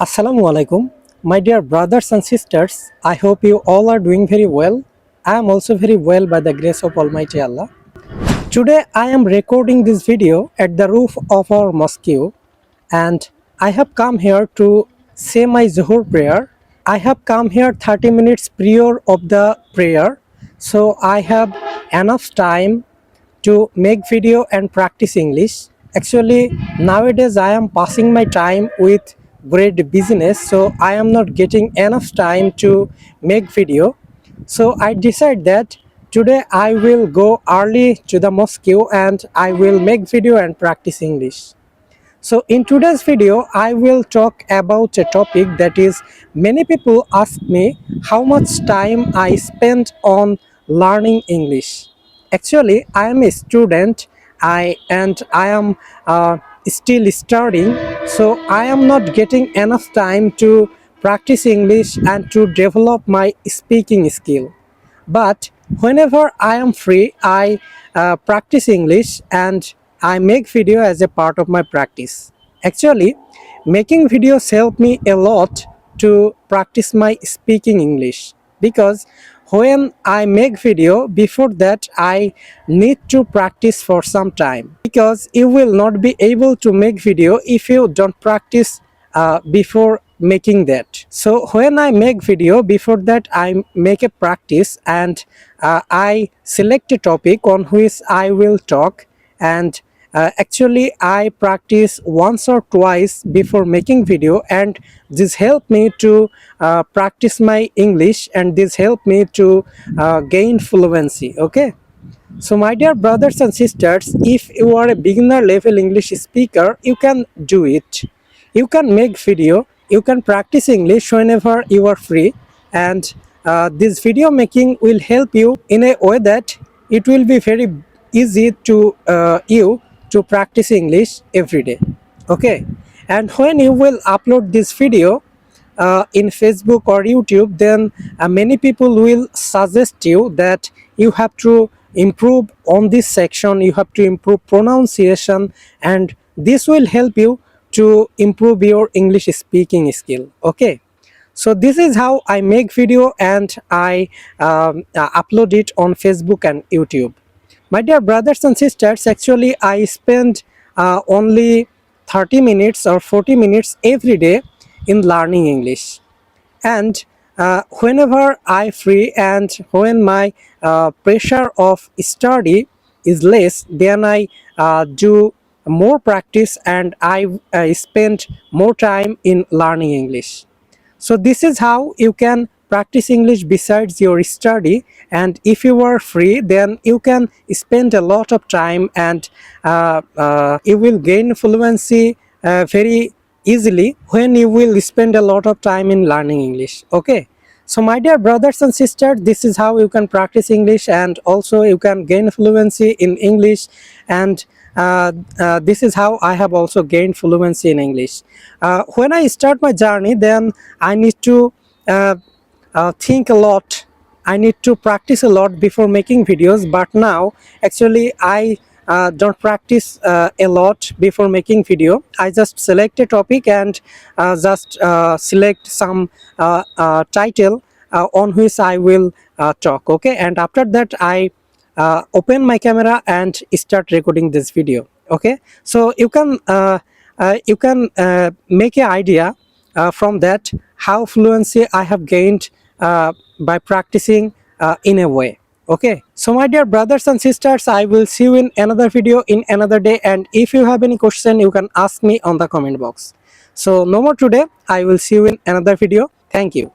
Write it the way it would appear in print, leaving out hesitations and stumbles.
Assalamu alaikum, my dear brothers and sisters. I hope you all are doing very well. I am also very well by the grace of Almighty Allah. Today I am recording this video at the roof of our mosque, and I have come here to say my Zuhur prayer. I have come here 30 minutes prior of the prayer, so I have enough time to make video and practice English. Actually, nowadays I am passing my time with great business, so I am not getting enough time to make video. So I decide that today I will go early to the mosque and I will make video and practice English. So in today's video, I will talk about a topic that is many people ask me how much time I spend on learning English. Actually, I am a student and I am still studying, so I am not getting enough time to practice English and to develop my speaking skill. But whenever I am free, I practice English and I make video as a part of my practice. Actually, making videos help me a lot to practice my speaking English, because when I make video, before that I need to practice for some time, because you will not be able to make video if you don't practice before making that. So when I make video, before that I make a practice and I select a topic on which I will talk, and actually I practice once or twice before making video, and this helped me to practice my English, and this helped me to gain fluency. Okay, so my dear brothers and sisters, if you are a beginner level English speaker, you can do it. You can make video, you can practice English whenever you are free, and this video making will help you in a way that it will be very easy to you to practice English every day. Okay, and when you will upload this video in Facebook or YouTube, then many people will suggest you that you have to improve on this section, you have to improve pronunciation, and this will help you to improve your English speaking skill. Okay, so this is how I make video and I upload it on Facebook and YouTube. My dear brothers and sisters, actually I spend only 30 minutes or 40 minutes every day in learning English. And whenever I free and when my pressure of study is less, then I do more practice and I spend more time in learning English. So this is how you can practice English besides your study, and if you are free, then you can spend a lot of time and you will gain fluency very easily when you will spend a lot of time in learning English. Okay, so my dear brothers and sisters, this is how you can practice English, and also you can gain fluency in English, and this is how I have also gained fluency in English. When I start my journey, then I need to think a lot, I need to practice a lot before making videos, but now actually I don't practice a lot before making video. I just select a topic and just select some title on which I will talk. Okay, and after that I open my camera and start recording this video. Okay, so you can make an idea from that how fluency I have gained by practicing in a way. Okay, so my dear brothers and sisters, I will see you in another video in another day, and if you have any question you can ask me on the comment box. So no more today, I will see you in another video. Thank you.